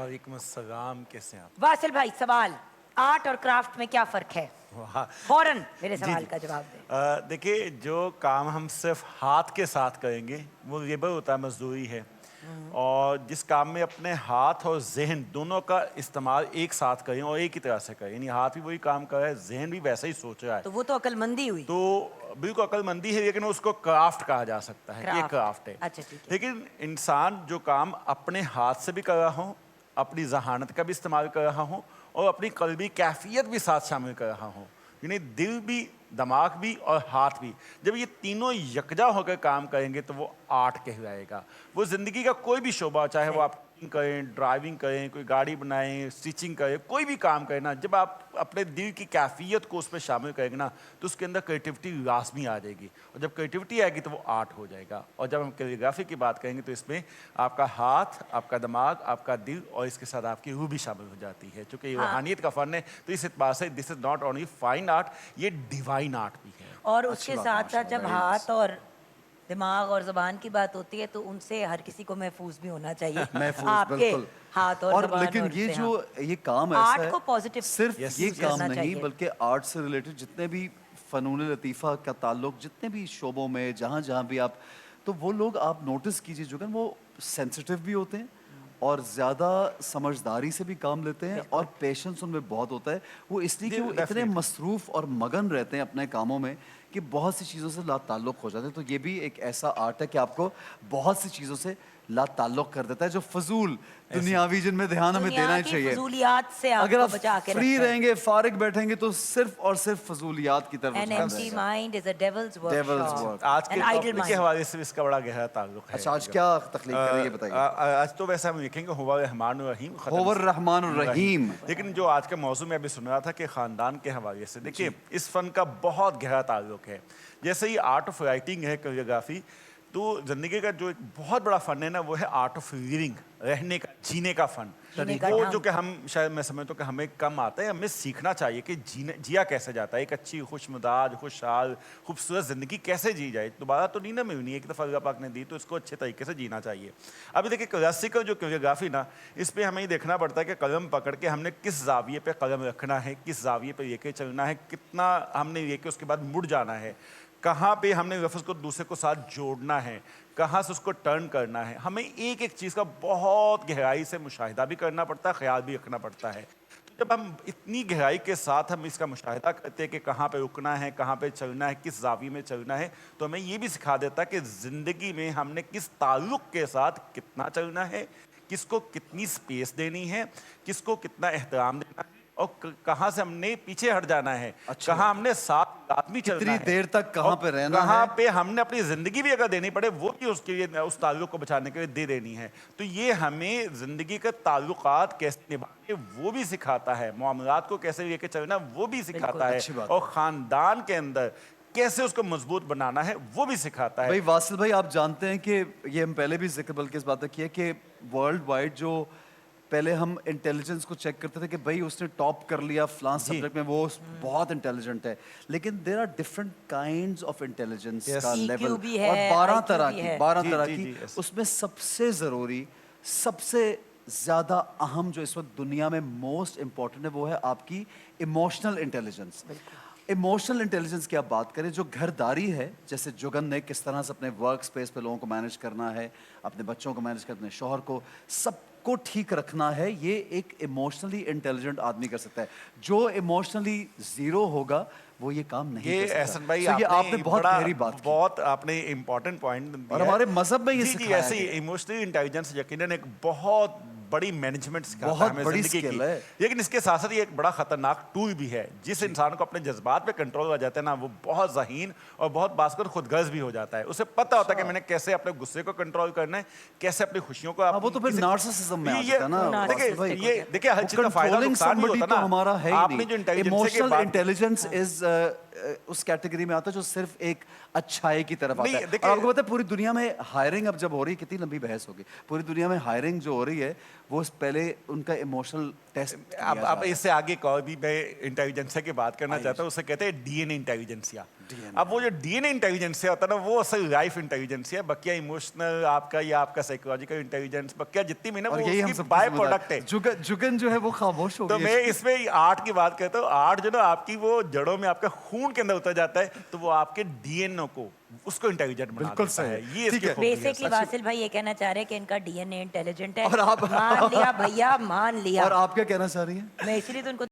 वालेकुम अस्सलाम, कैसे हैं आप? वासिल भाई, सवाल आर्ट और क्राफ्ट में क्या फर्क है? वाह। फौरन मेरे जी, सवाल जी। का जवाब दें। देखिए, जो काम हम सिर्फ हाथ के साथ करेंगे वो लेबर होता है, मजदूरी है। और जिस काम में अपने हाथ और जहन दोनों का इस्तेमाल एक साथ करें और एक ही तरह से करें, यानी हाथ भी वही काम कर रहा है, जहन भी वैसा ही सोच रहा है, तो वो तो अक्लमंदी हुई। तो बिल्कुल अक्लमंदी है, लेकिन उसको क्राफ्ट कहा जा सकता है कि ये क्राफ्ट है। अच्छा, ठीक है। लेकिन इंसान जो काम अपने हाथ से भी कर रहा हो, अपनी जहानत का भी इस्तेमाल कर रहा हो और अपनी कल्बी कैफियत भी साथ शामिल कर रहा हो, यानी दिल भी, दिमाग भी और हाथ भी, जब ये तीनों यकजा होकर काम करेंगे तो वो आर्ट कहलाएगा। वो ज़िंदगी का कोई भी शोबा, चाहे वो आप कुकिंग करें, ड्राइविंग करें, कोई गाड़ी बनाएं, स्टिचिंग करें, कोई भी काम करें ना, जब आप अपने दिल की कैफियत को उसमें शामिल करेंगे ना, तो उसके अंदर क्रिएटिविटी लाजमी आ जाएगी। और जब क्रिएटिविटी आएगी तो वो आर्ट हो जाएगा। और जब हम कैलीग्राफी की बात करेंगे तो इसमें आपका हाथ, आपका दिमाग, आपका दिल और इसके साथ आपकी रूह भी शामिल हो जाती है। चूँकि ये रूहानियत का फ़न है, तो इस एतबार से this is not only fine art, ये डिवाइन आर्ट भी है। और उसके साथ साथ जब हाथ और दिमाग और जबान की बात होती है तो उनसे हर किसी को महफूज भी होना चाहिए। महफूज, आपके बिल्कुल। हाथ और जबान लेकिन और ये उससे, जो ये काम आर्ट ऐसा को है, पॉजिटिव सिर्फ ये यूज काम करना नहीं चाहिए। बल्कि आर्ट से रिलेटेड जितने भी फनून लतीफ़ा का ताल्लुक जितने भी शोबों में जहाँ जहाँ भी आप, तो वो लोग आप नोटिस कीजिए जो कि वो सेंसिटिव भी होते हैं और ज़्यादा समझदारी से भी काम लेते हैं और पेशेंस उनमें बहुत होता है। वो इसलिए कि वो इतने Definitely. मसरूफ़ और मगन रहते हैं अपने कामों में कि बहुत सी चीज़ों से लाताल्लुक़ हो जाते हैं। तो ये भी एक ऐसा आर्ट है कि आपको बहुत सी चीज़ों से लाताल्लुक़ कर देता है, जो फजूल दुनियावी जिनमें ध्यान हमें देना दुनिया ही की चाहिए। फजूलियात से अगर आपको आप बचा के फ्री रखता है। रहेंगे, फारिग बैठेंगे तो सिर्फ और सिर्फ फजूलियात की तरफ An रुझान empty रहेगा। mind is a devil's Devil's workshop. work. आज के An idle टॉपिक के mind. हवाले से भी इसका बड़ा गहरा ताल्लुक है। अच्छा, आज क्या तकलीफ करें ये बताइए। आज तो वैसे हम लिखेंगे हुवा रहमान रहीम, हुवर रहमान रहीम। लेकिन जो आज का मौजू में अभी सुन रहा था कि ख़ानदान के हवाले से, देखिए इस फ़न का बहुत गहरा ताल्लुक है। जैसे ही आर्ट ऑफ राइटिंग है, कोरियोग्राफी, तो ज़िंदगी का जो एक बहुत बड़ा फ़न है ना, वो है आर्ट ऑफ लिविंग, रहने का, जीने का फ़न। जीने का वो ढंग। जो कि हम शायद, मैं समझता हूँ कि हमें कम आता है, हमें सीखना चाहिए कि जिया कैसे जाता है, एक अच्छी खुशमिजाज, खुशहाल, खूबसूरत ज़िंदगी कैसे जी जाए। दोबारा तो नहीं ना मिलनी है, एक दफ़ा अल्लाह पाक ने दी तो इसको अच्छे तरीके से जीना चाहिए। अभी देखिए क्लासिकल जो कोरियोग्राफी ना, इस पर हमें ये देखना पड़ता है कि कलम पकड़ के हमने किस जाविये पे कलम रखना है, किस जाविये पे लेके चलना है, कितना हमने लेके उसके बाद मुड़ जाना है, कहाँ पे हमने लफ्ज़ को दूसरे को साथ जोड़ना है, कहाँ से उसको टर्न करना है। हमें एक एक चीज़ का बहुत गहराई से मुशाहिदा भी करना पड़ता है, ख्याल भी रखना पड़ता है। तो जब हम इतनी गहराई के साथ हम इसका मुशाहिदा करते हैं कि कहाँ पे रुकना है, कहाँ पे चलना है, किस जावी में चलना है, तो हमें ये भी सिखा देता है कि ज़िंदगी में हमने किस ताल्लुक़ के साथ कितना चलना है, किसको कितनी स्पेस देनी है, किसको कितना एहतराम देना है और कहाँ से हमने पीछे हट जाना है, कहाँ हमने साथ आदमी चलना कितनी है, देर तक कहाँ और पे रहना कहाँ है। पे हमने अपनी ज़िंदगी भी अगर देनी पड़े वो भी उसके लिए, उस ताल्लुक़ को बचाने के लिए दे देनी है। तो ये हमें ज़िंदगी के ताल्लुकात कैसे निभाने वो भी सिखाता है, मामलात को कैसे लेके चलना वो भी सिखाता है, अच्छी बात और ख़ानदान के अंदर कैसे उसको मजबूत बनाना है वो भी सिखाता है। भाई वासिल भाई, आप जानते हैं कि ये हम पहले भी जिक्र बल्कि इस बात पे किया कि वर्ल्ड वाइड जो पहले हम इंटेलिजेंस को चेक करते थे कि भाई उसने टॉप कर लिया फलां सब्जेक्ट में, वो बहुत इंटेलिजेंट है, लेकिन there are different kinds of intelligence का EQ लेवल भी है, और 12 IQ तरह भी की है। 12 जी, तरह जी, की। जी, yes. उसमें सबसे ज़रूरी, सबसे ज़्यादा अहम जो इस वक्त दुनिया में मोस्ट इम्पॉर्टेंट है वो है आपकी इमोशनल इंटेलिजेंस। इमोशनल इंटेलिजेंस की आप बात करें, जो घरदारी है, जैसे जुगन ने किस तरह से अपने वर्क स्पेस पे लोगों को मैनेज करना है, अपने बच्चों को मैनेज करना, अपने शौहर को, सबको ठीक रखना है, ये एक इमोशनली इंटेलिजेंट आदमी कर सकता है। जो इमोशनली ज़ीरो होगा वो ये काम नहीं ये कर सकता। एहसन भाई, So ये आपने बहुत बड़ा, गहरी बात की बहुत आपने इम्पोर्टेंट पॉइंट दिया और है। हमारे मजहब में ये जी जी, सिखाया ऐसे ही गया है। इमोशनल इंटेलिजेंस यकीनन एक बहुत बड़ी मैनेजमेंट सिखाता बहुत है हमें बड़ी जिंदगी स्किल की। है। लेकिन इसके साथ साथ ये एक बड़ा खतरनाक टूल भी है। जिस इंसान को अपने जज्बात पे कंट्रोल हो जाता है ना, वो बहुत ज़हीन और बहुत बास्कर खुदगर्ज भी हो जाता है। उसे पता होता है कि मैंने कैसे अपने गुस्से को कंट्रोल करना है, कैसे अपनी खुशियों को हाँ, वो तो फिर नार्सिसिज्म में आ ये जाता है ना वासिल भाई। देखिए हर चीज़ का फायदा नुकसान भी होता है तो ना। हमारा है ही आपने नहीं। जो इंटेलिजेंस की इमोशनल बात, इंटेलिजेंस इज उस कैटेगरी में आता है जो सिर्फ एक अच्छाई की तरफ आता नहीं, है। और आपको पता है पूरी दुनिया में हायरिंग अब जब हो रही है, कितनी लंबी बहस होगी, पूरी दुनिया में हायरिंग जो हो रही है वो पहले उनका इमोशनल टेस्ट। अब इससे आगे एक और भी मैं इंटेलिजेंसिया की बात करना चाहता हूँ, उसे कहते हैं डीएनए इंटेलिजेंसिया। अब वो जो डीएनए इंटेलिजेंसिया होता है ना, वो असल लाइफ इंटेलिजेंसिया है। बकिया इमोशनल आपका या आपका साइकोलॉजिकल इंटेलिजेंस, बकिया जितनी भी ना, वो उसकी बाय प्रोडक्ट है। जुगन जो है वो खामोश हो तो गई। मैं इसमें आर्ट की बात करता हूँ। आर्ट जो ना आपकी वो जड़ों में, आपका खून के अंदर उतर जाता है, तो वो आपके डीएनए को, उसको इंटेलिजेंट बना बिल्कुल देता है। सही। ये ठीक इसकी है। खूबी है। बेसिकली वासिल भाई ये कहना चाह रहे हैं कि इनका डीएनए इंटेलिजेंट है, और आप मान लिया भैया, मान लिया। और आप क्या कहना चाह रही हैं? मैं इसलिए तो उनको